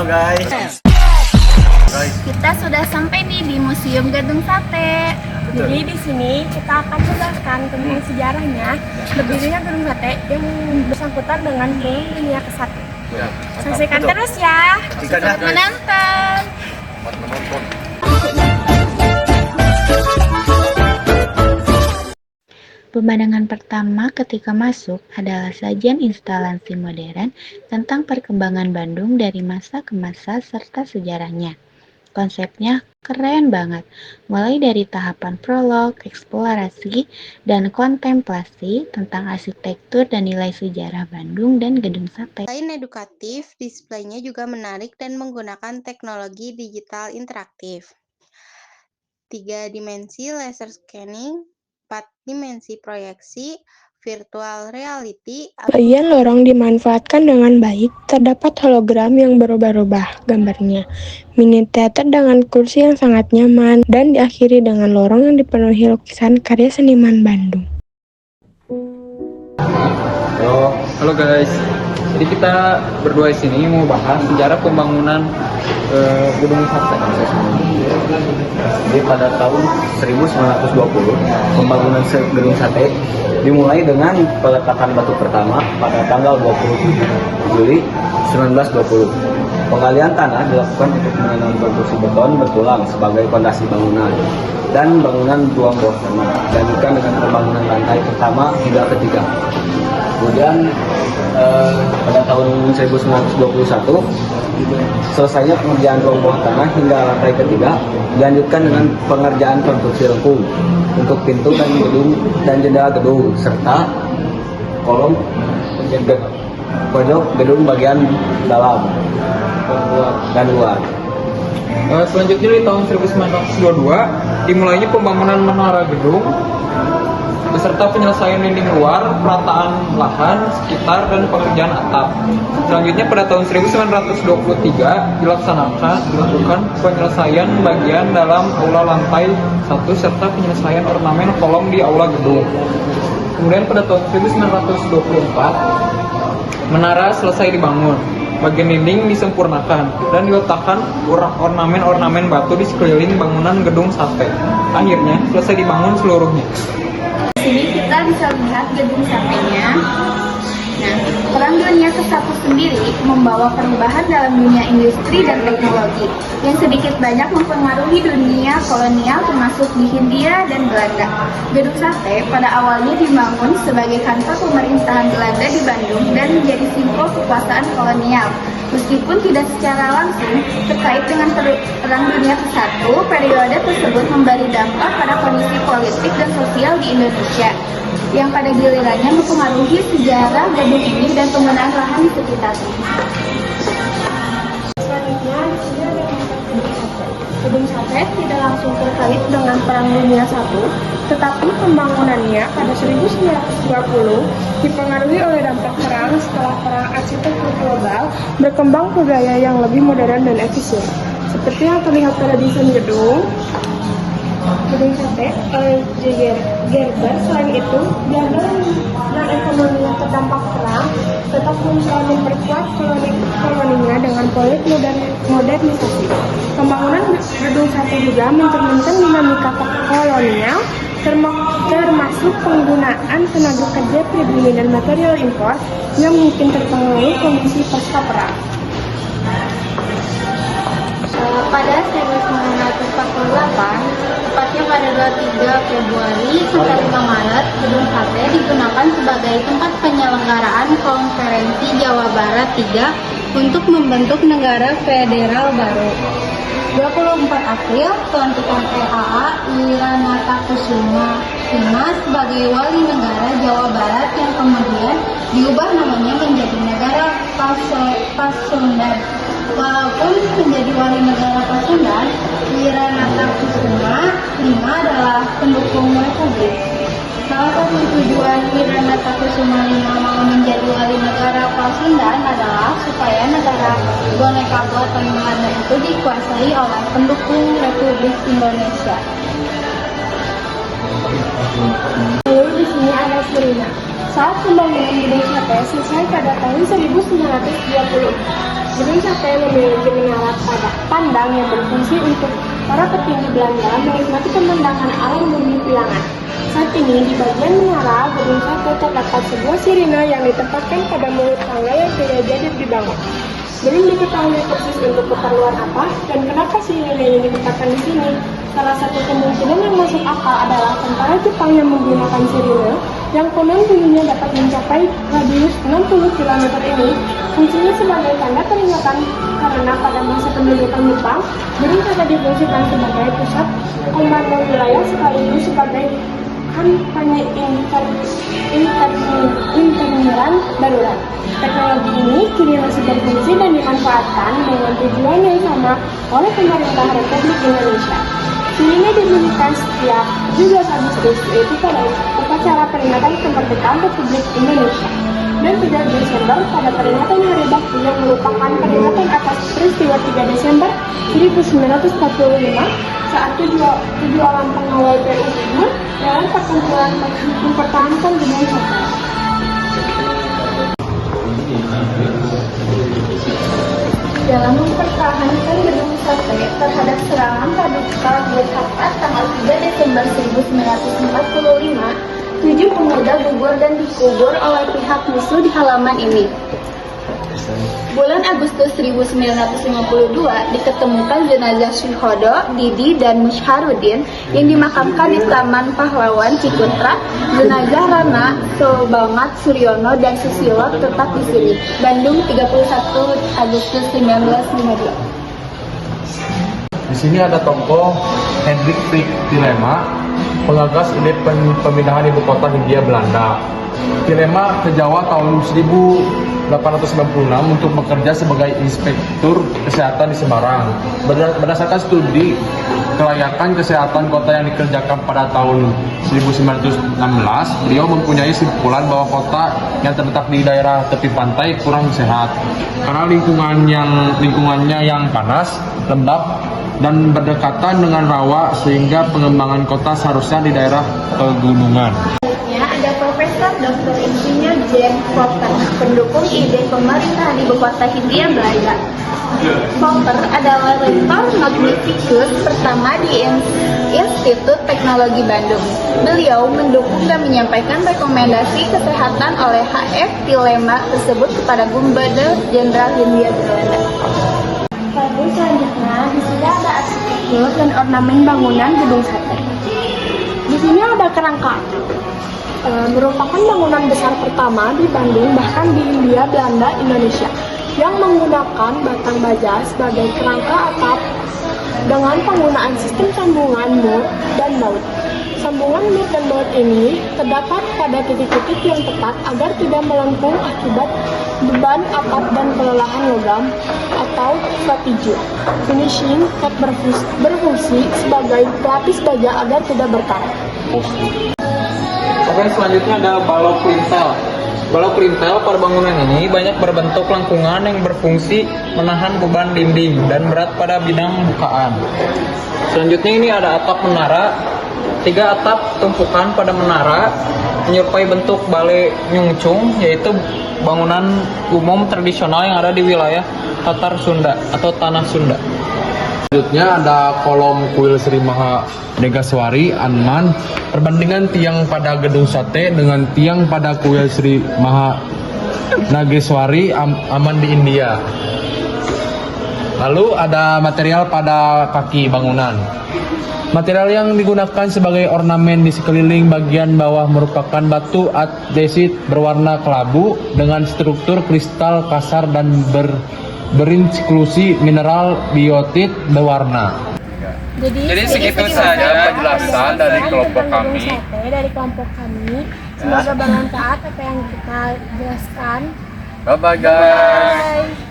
guys. Kita sudah sampai nih di Museum Gedung Sate. Jadi di sini kita akan jelaskan tentang sejarahnya berdirinya Gedung Sate yang bersangkutan dengan Perang Dunia ke-1. Saksikan terus ya. Selamat menonton. Pemandangan pertama ketika masuk adalah sajian instalasi modern tentang perkembangan Bandung dari masa ke masa serta sejarahnya. Konsepnya keren banget, mulai dari tahapan prolog, eksplorasi, dan kontemplasi tentang arsitektur dan nilai sejarah Bandung dan Gedung Sate. Selain edukatif, displaynya juga menarik dan menggunakan teknologi digital interaktif. 3 dimensi laser scanning, 4 dimensi proyeksi, virtual reality. Bagian lorong dimanfaatkan dengan baik, terdapat hologram yang berubah-ubah gambarnya, mini teater dengan kursi yang sangat nyaman, dan diakhiri dengan lorong yang dipenuhi lukisan karya seniman Bandung. Halo guys, jadi kita berdua di sini mau bahas sejarah pembangunan Gedung Sate. Jadi pada tahun 1920, pembangunan Gedung Sate dimulai dengan peletakan batu pertama pada tanggal 27 Juli 1920. Penggalian tanah dilakukan untuk menanam konstruksi beton bertulang sebagai fondasi bangunan dan bangunan ruang bawah tanah, dilanjutkan dengan pembangunan lantai pertama hingga ketiga. Kemudian pada tahun 1921 selesainya pengerjaan ruang bawah tanah hingga lantai ketiga, dilanjutkan dengan pengerjaan konstruksi lengkung untuk pintu dan jendela gedung serta kolom pojok gedung bagian dalam dan luar. Selanjutnya di tahun 1922 dimulainya pembangunan menara gedung beserta penyelesaian dinding luar, perataan lahan sekitar, dan pengerjaan atap. Selanjutnya pada tahun 1923 dilakukan penyelesaian bagian dalam aula lantai 1 serta penyelesaian ornamen kolom di aula gedung. Kemudian pada tahun 1924 menara selesai dibangun. Bagian dinding disempurnakan dan diletakkan ornamen-ornamen batu di sekeliling bangunan Gedung Sate. Akhirnya selesai dibangun seluruhnya. Di sini kita bisa lihat gedung satenya. Nah, Perang Dunia ke-1 sendiri membawa perubahan dalam dunia industri dan teknologi yang sedikit banyak mempengaruhi dunia kolonial termasuk di Hindia dan Belanda. Gedung Sate pada awalnya dibangun sebagai kantor pemerintahan Belanda di Bandung dan menjadi simbol kekuasaan kolonial. Meskipun tidak secara langsung terkait dengan Perang Dunia ke-1, periode tersebut memberi dampak pada kondisi politik dan sosial di Indonesia, yang pada gilirannya mempengaruhi sejarah gedung ini dan penggunaan lahan di sekitarnya. Selanjutnya, di sini ada Gedung Sate. Gedung Sate tidak langsung terkait dengan Perang Dunia I, tetapi pembangunannya pada 1920 dipengaruhi oleh dampak perang setelah perang arsitektur global berkembang ke gaya yang lebih modern dan efisien. Seperti yang terlihat pada desain gedung Sate oleh J. Gerber. Selain itu, biarlah dan ekonomi yang terdampak perang tetap berusaha memperkuat koloninya dengan proyek modernisasi. Pembangunan Gedung Sate juga mencerminkan dinamika kolonial, termasuk penggunaan tenaga kerja pribumi dan material impor yang mungkin terpengaruh kondisi pasca perang. Pada 1948, tepatnya pada 23 Februari sampai 5 Maret, Gedung Sate digunakan sebagai tempat penyelenggaraan Konferensi Jawa Barat III untuk membentuk negara federal baru. 24 April, pelantikan EAA Wiranata-Kusuma sebagai wali negara Jawa Barat yang kemudian diubah namanya menjadi negara Pasundan. Walaupun menjadi wali negara Pasundan, Wiranata-Kusuma V adalah pendukung Republik. Salah satu tujuan Wiranata-Kusuma V mau menjadi wali negara Pasundan adalah supaya negara boneka buatan Belanda itu dikuasai oleh pendukung Republik Indonesia. Lalu di sini ada Sirina. Saat pembangunan gedung sate selesai pada tahun 1920. Gedung sate memiliki menara pandang yang berfungsi untuk para petinggi Belanda menikmati pemandangan alam bumi Pilangan. Saat ini di bagian menara gedung sate terdapat sebuah sirina yang ditempatkan pada mulut tangga yang tidak jadi dibangun. Belum diketahui persis untuk keperluan apa dan kenapa sirina ini ditempatkan di sini. Salah satu kemungkinan yang masuk akal adalah tentara Jepang yang menggunakan sirine yang konon bunyinya dapat mencapai radius 60 km ini. Fungsinya sebagai tanda peringatan karena pada masa pendudukan Jepang, gedung sate difungsikan sebagai pusat komando wilayah sekaligus sebagai kampanye interniran darurat. Teknologi ini kini masih berfungsi dan dimanfaatkan dengan tujuan yang sama oleh pemerintah Republik Indonesia. Sirine dibunyikan setiap 17 Agustus, yaitu pada upacara peringatan kemerdekaan Republik Indonesia, dan 3 Desember pada peringatan Hari Bakti yang merupakan peringatan atas peristiwa 3 Desember 1945 saat 7 orang pengawal PU gugur dalam pertempuran mempertahankan gedung sate. Dalam mempertahankan gedung sate terhadap serangan radikal Jakarta tanggal 3 Desember 1945, 7 pemuda gugur dan dikubur oleh pihak musuh di halaman ini. Bulan Agustus 1952 diketemukan jenazah Syuhodo, Didi, dan Musharudin yang dimakamkan di Taman Pahlawan Cikuntra. Jenazah Rana, Sobangat, Suryono, dan Susilo tetap di sini. Bandung, 31 Agustus 1952. Di sini ada tokoh Hendrik Tilema, pengagas ide pemindahan ibu kota Hindia Belanda. Tilema ke Jawa tahun 1896 untuk bekerja sebagai inspektur kesehatan di Semarang. Berdasarkan studi kelayakan kesehatan kota yang dikerjakan pada tahun 1916, beliau mempunyai kesimpulan bahwa kota yang terletak di daerah tepi pantai kurang sehat karena lingkungannya yang panas, lembab, dan berdekatan dengan rawa sehingga pengembangan kota seharusnya di daerah pegunungan. Ada Profesor Dr. Insinyur James Fokker, pendukung ide pemerintahan ibu kota Hindia Belanda. Fokker adalah rektor magnificus pertama di Institut Teknologi Bandung. Beliau mendukung dan menyampaikan rekomendasi kesehatan oleh H.F. Tilema tersebut kepada Gubernur Jenderal Hindia Belanda. Lalu selanjutnya di sini ada arsitektur dan ornamen bangunan gedung sate. Di sini ada kerangka. Merupakan bangunan besar pertama di Bandung bahkan di Hindia Belanda Indonesia yang menggunakan batang baja sebagai kerangka atap dengan penggunaan sistem sambungan mur dan baut. Sambungan mur dan baut ini terdapat pada titik-titik yang tepat agar tidak melengkung akibat beban atap dan kelelahan logam atau fatigue. Finishing cut berfungsi sebagai pelapis baja agar tidak berkarat. Oke, selanjutnya ada balok perintel. Balok perintel pada bangunan ini banyak berbentuk lengkungan yang berfungsi menahan beban dinding dan berat pada bidang bukaan. Selanjutnya ini ada atap menara. 3 atap tumpukan pada menara menyerupai bentuk balai nyungcung, yaitu bangunan umum tradisional yang ada di wilayah Tatar Sunda atau Tanah Sunda. Selanjutnya ada kolom kuil Sri Maha Degaswari Anman. Perbandingan tiang pada gedung sate dengan tiang pada kuil Sri Maha Nageswari aman di India. Lalu ada material pada kaki bangunan. Material yang digunakan sebagai ornamen di sekeliling bagian bawah merupakan batu andesit berwarna kelabu dengan struktur kristal kasar dan berinklusi mineral biotit berwarna. Jadi segitu saja penjelasan dari kelompok kami. Semoga bermanfaat apa yang kita jelaskan. Bye bye guys. Bye.